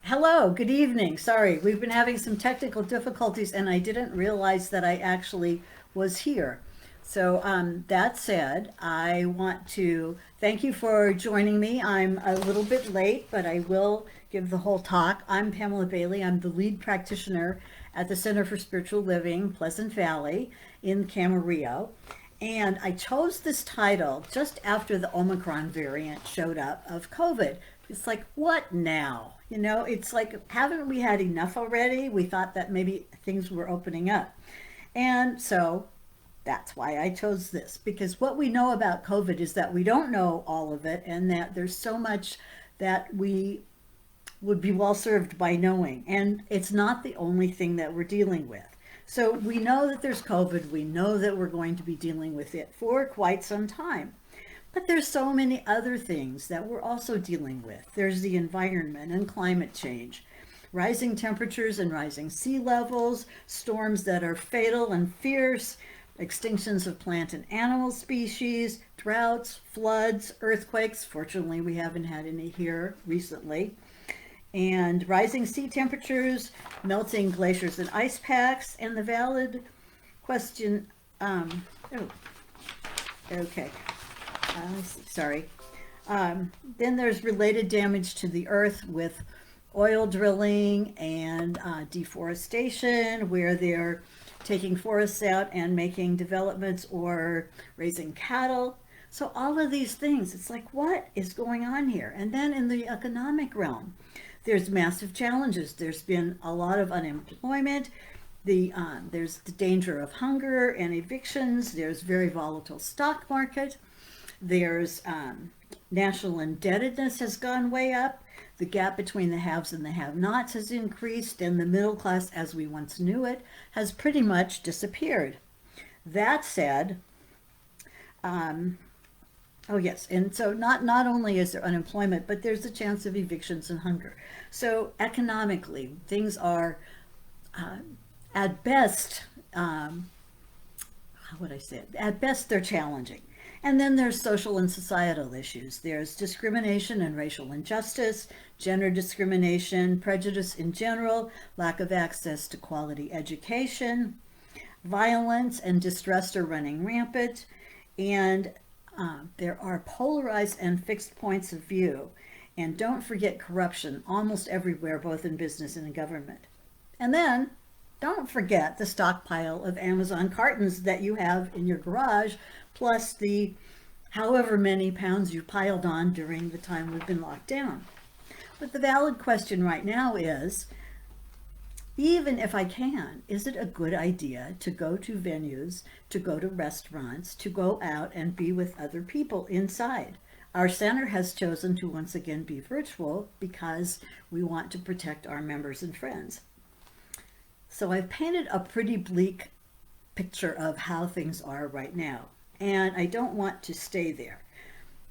Hello, good evening. Sorry, we've been having some technical difficulties and I didn't realize that I actually was here. That said, I want to thank you for joining me. I'm a little bit late, but I will give the whole talk. I'm Pamela Bailey. I'm the lead practitioner at the Center for Spiritual Living, Pleasant Valley in Camarillo. And I chose this title just after the Omicron variant showed up of COVID. It's like, what now? It's like, haven't we had enough already? We thought that maybe things were opening up. And so that's why I chose this, because what we know about COVID is that we don't know all of it and that there's so much that we would be well served by knowing. And it's not the only thing that we're dealing with. So we know that there's COVID. We know that we're going to be dealing with it for quite some time. But there's so many other things that we're also dealing with. There's the environment and climate change, rising temperatures and rising sea levels, storms that are fatal and fierce, extinctions of plant and animal species, droughts, floods, earthquakes. Fortunately, we haven't had any here recently. And rising sea temperatures, melting glaciers and ice packs, and the valid question, oh, okay, sorry. Then there's related damage to the earth with oil drilling and deforestation, where they're taking forests out and making developments or raising cattle. So all of these things, it's like, what is going on here? And then in the economic realm, there's massive challenges. There's been a lot of unemployment. There's the danger of hunger and evictions. There's very volatile stock market. There's national indebtedness has gone way up. The gap between the haves and the have-nots has increased, and the middle class, as we once knew it, has pretty much disappeared. That said, oh yes, and so not only is there unemployment, but there's a chance of evictions and hunger. So economically, things are at best, how would I say it? At best, they're challenging. And then there's social and societal issues. There's discrimination and racial injustice, gender discrimination, prejudice in general, lack of access to quality education, violence and distrust are running rampant, and there are polarized and fixed points of view. And don't forget corruption almost everywhere, both in business and in government. And then don't forget the stockpile of Amazon cartons that you have in your garage, plus the however many pounds you piled on during the time we've been locked down. But the valid question right now is, even if I can, is it a good idea to go to venues, to go to restaurants, to go out and be with other people inside? Our center has chosen to once again be virtual because we want to protect our members and friends. So I've painted a pretty bleak picture of how things are right now, and I don't want to stay there.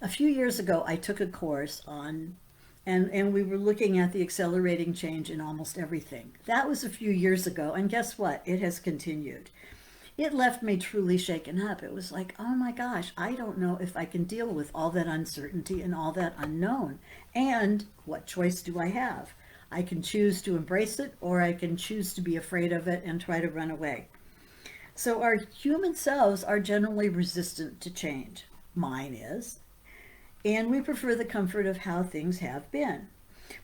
A few years ago, I took a course on, and we were looking at the accelerating change in almost everything. That was a few years ago, and guess what? It has continued. It left me truly shaken up. It was like, oh my gosh, I don't know if I can deal with all that uncertainty and all that unknown. And what choice do I have? I can choose to embrace it, or I can choose to be afraid of it and try to run away. So our human selves are generally resistant to change. Mine is. And we prefer the comfort of how things have been.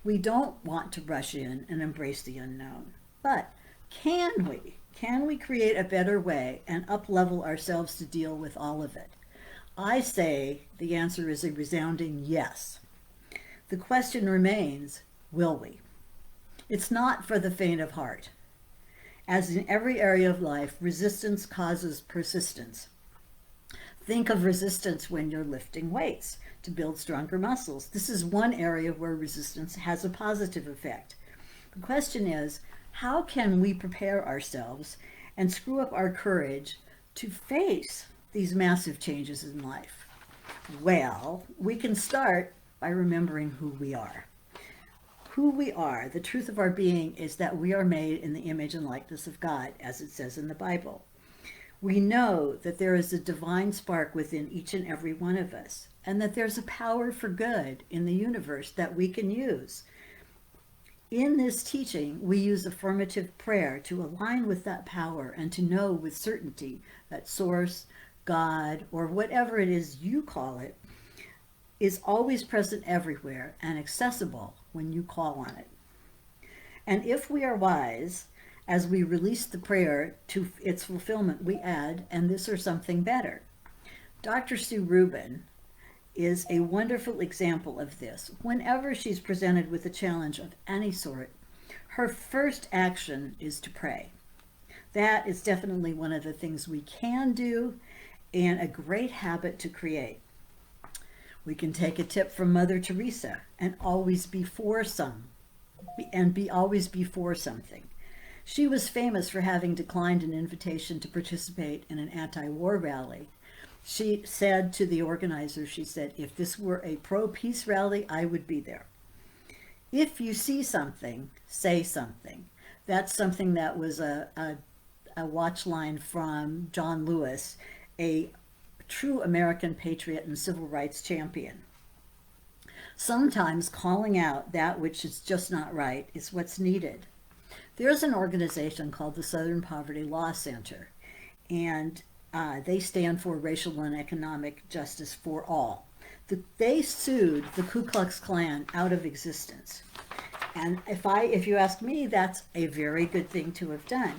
We don't want to rush in and embrace the unknown. But can we? Can we create a better way and up-level ourselves to deal with all of it? I say the answer is a resounding yes. The question remains, will we? It's not for the faint of heart. As in every area of life, resistance causes persistence. Think of resistance when you're lifting weights to build stronger muscles. This is one area where resistance has a positive effect. The question is, how can we prepare ourselves and screw up our courage to face these massive changes in life? Well, we can start by remembering who we are. Who we are, the truth of our being, is that we are made in the image and likeness of God, as it says in the Bible. We know that there is a divine spark within each and every one of us, and that there's a power for good in the universe that we can use. In this teaching, we use affirmative prayer to align with that power and to know with certainty that Source, God, or whatever it is you call it, is always present everywhere and accessible when you call on it. And if we are wise, as we release the prayer to its fulfillment, we add, and this or something better. Dr. Sue Rubin is a wonderful example of this. Whenever she's presented with a challenge of any sort, her first action is to pray. That is definitely one of the things we can do and a great habit to create. We can take a tip from Mother Teresa and always be for something. She was famous for having declined an invitation to participate in an anti-war rally. She said to the organizer, she said, if this were a pro-peace rally, I would be there. If you see something, say something. That's something that was a watch line from John Lewis, a true American patriot and civil rights champion. Sometimes calling out that which is just not right is what's needed. There's an organization called the Southern Poverty Law Center, and they stand for racial and economic justice for all. They sued the Ku Klux Klan out of existence. And if you ask me, that's a very good thing to have done.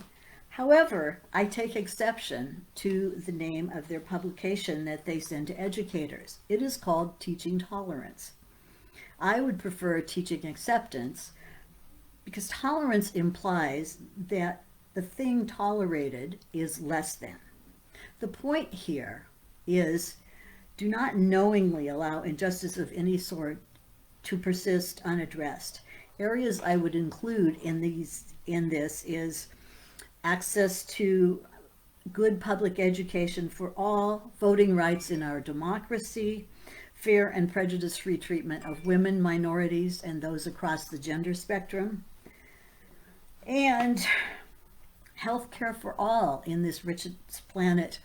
However, I take exception to the name of their publication that they send to educators. It is called Teaching Tolerance. I would prefer teaching acceptance, because tolerance implies that the thing tolerated is less than. The point here is, do not knowingly allow injustice of any sort to persist unaddressed. Areas I would include in this is access to good public education for all, voting rights in our democracy, fair and prejudice-free treatment of women, minorities, and those across the gender spectrum, and health care for all in this richest planet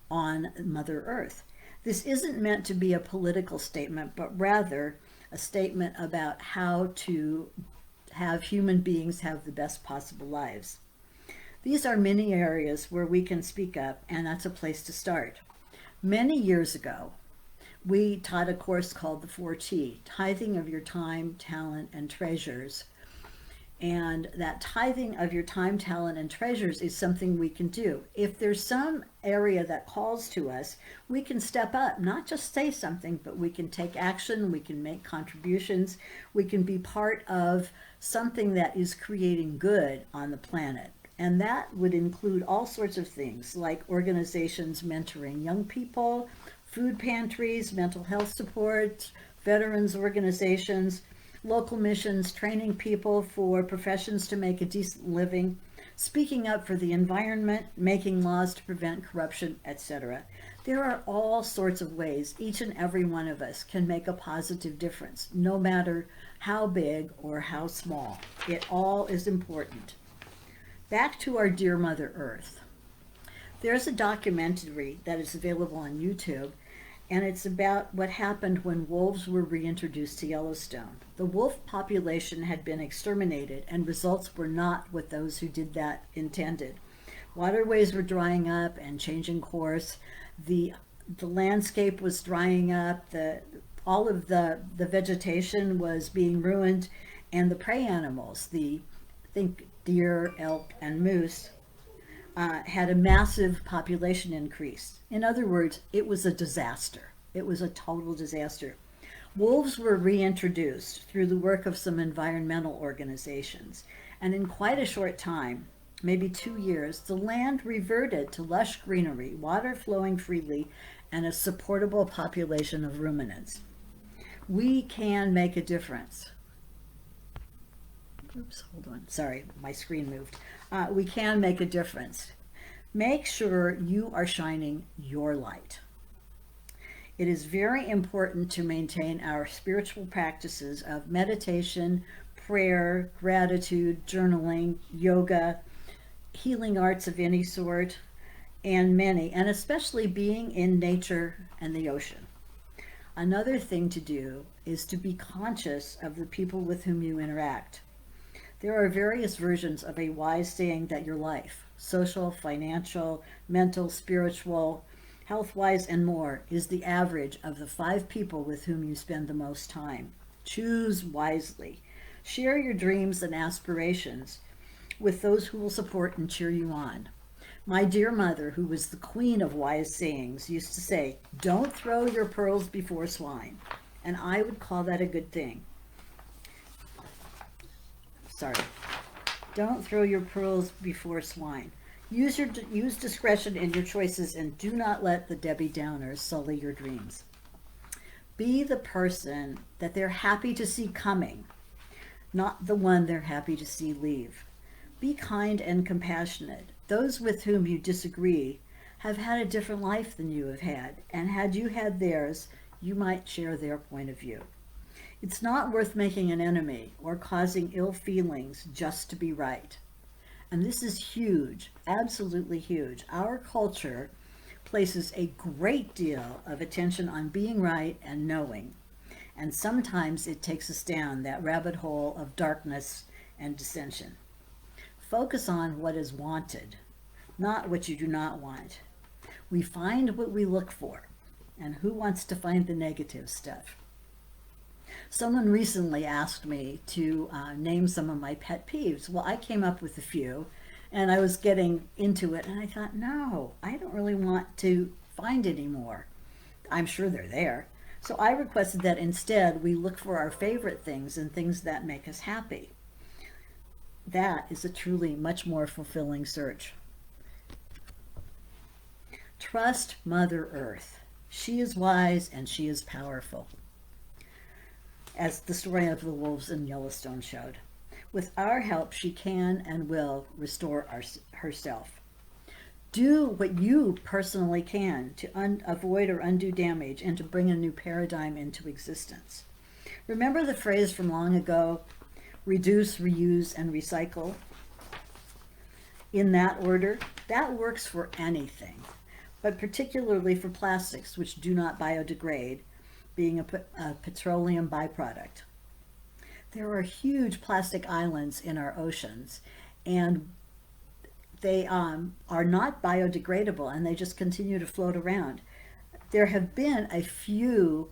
on Mother Earth. This isn't meant to be a political statement, but rather a statement about how to have human beings have the best possible lives. These are many areas where we can speak up, and that's a place to start. Many years ago, we taught a course called the 4T, Tithing of Your Time, Talent, and Treasures. And that tithing of your time, talent, and treasures is something we can do. If there's some area that calls to us, we can step up, not just say something, but we can take action, we can make contributions, we can be part of something that is creating good on the planet. And that would include all sorts of things, like organizations mentoring young people, food pantries, mental health support, veterans organizations, local missions, training people for professions to make a decent living, speaking up for the environment, making laws to prevent corruption, etc. There are all sorts of ways each and every one of us can make a positive difference, no matter how big or how small. It all is important. Back to our dear Mother Earth. There's a documentary that is available on YouTube, and it's about what happened when wolves were reintroduced to Yellowstone. The wolf population had been exterminated, and results were not what those who did that intended. Waterways were drying up and changing course. The landscape was drying up. All of the vegetation was being ruined, and the prey animals, think deer, elk, and moose, had a massive population increase. In other words, it was a disaster. It was a total disaster. Wolves were reintroduced through the work of some environmental organizations, and in quite a short time, maybe 2 years, the land reverted to lush greenery, water flowing freely, and a supportable population of ruminants. We can make a difference. Oops, hold on. Sorry, my screen moved. We can make a difference. Make sure you are shining your light. It is very important to maintain our spiritual practices of meditation, prayer, gratitude, journaling, yoga, healing arts of any sort, and many, and especially being in nature and the ocean. Another thing to do is to be conscious of the people with whom you interact. There are various versions of a wise saying that your life, social, financial, mental, spiritual, health wise, and more, is the average of the 5 people with whom you spend the most time. Choose wisely. Share your dreams and aspirations with those who will support and cheer you on. My dear mother, who was the queen of wise sayings, used to say, "Don't throw your pearls before swine." And I would call that a good thing. Sorry. Don't throw your pearls before swine. Use discretion in your choices and do not let the Debbie Downers sully your dreams. Be the person that they're happy to see coming, not the one they're happy to see leave. Be kind and compassionate. Those with whom you disagree have had a different life than you have had, and had you had theirs, you might share their point of view. It's not worth making an enemy or causing ill feelings just to be right. And this is huge, absolutely huge. Our culture places a great deal of attention on being right and knowing. And sometimes it takes us down that rabbit hole of darkness and dissension. Focus on what is wanted, not what you do not want. We find what we look for, and who wants to find the negative stuff? Someone recently asked me to name some of my pet peeves. Well, I came up with a few, and I was getting into it, and I thought, no, I don't really want to find any more. I'm sure they're there. So I requested that instead we look for our favorite things and things that make us happy. That is a truly much more fulfilling search. Trust Mother Earth. She is wise and she is powerful, as the story of the wolves in Yellowstone showed. With our help, she can and will restore herself. Do what you personally can to avoid or undo damage and to bring a new paradigm into existence. Remember the phrase from long ago, reduce, reuse, and recycle? In that order, that works for anything, but particularly for plastics, which do not biodegrade, being a petroleum byproduct. There are huge plastic islands in our oceans, and they are not biodegradable, and they just continue to float around. There have been a few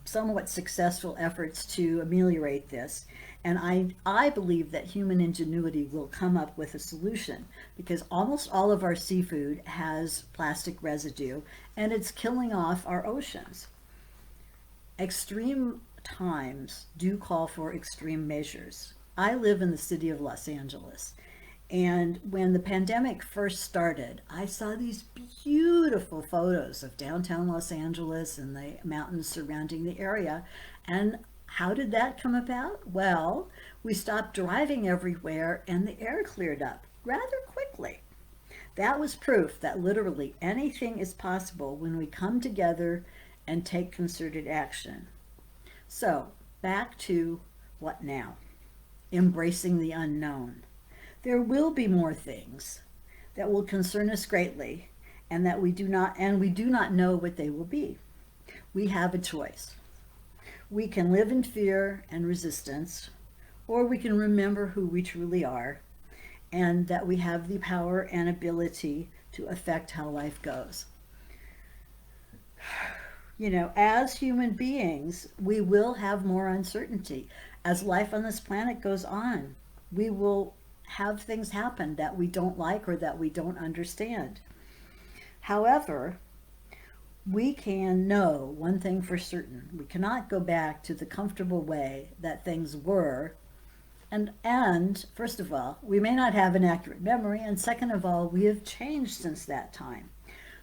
somewhat successful efforts to ameliorate this, and I believe that human ingenuity will come up with a solution, because almost all of our seafood has plastic residue, and it's killing off our oceans. Extreme times do call for extreme measures. I live in the city of Los Angeles, and when the pandemic first started, I saw these beautiful photos of downtown Los Angeles and the mountains surrounding the area. And how did that come about? Well, we stopped driving everywhere and the air cleared up rather quickly. That was proof that literally anything is possible when we come together and take concerted action. So, back to what now? Embracing the unknown. There will be more things that will concern us greatly, and that we do not know what they will be. We have a choice. We can live in fear and resistance, or we can remember who we truly are, and that we have the power and ability to affect how life goes. You know, as human beings, we will have more uncertainty. As life on this planet goes on, we will have things happen that we don't like or that we don't understand. However, we can know one thing for certain. We cannot go back to the comfortable way that things were. And first of all, we may not have an accurate memory. And second of all, we have changed since that time.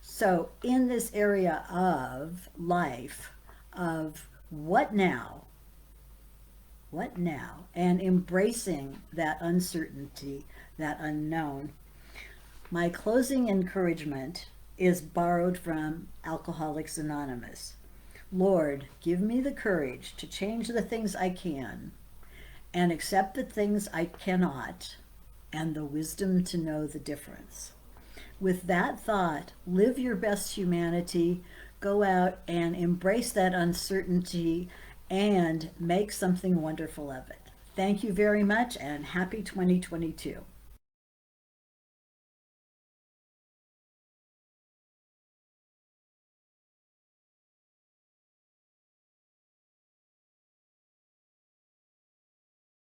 So in this area of life, of what now, and embracing that uncertainty, that unknown, my closing encouragement is borrowed from Alcoholics Anonymous. Lord, give me the courage to change the things I can and accept the things I cannot, and the wisdom to know the difference. With that thought, live your best humanity, go out and embrace that uncertainty and make something wonderful of it. Thank you very much and happy 2022.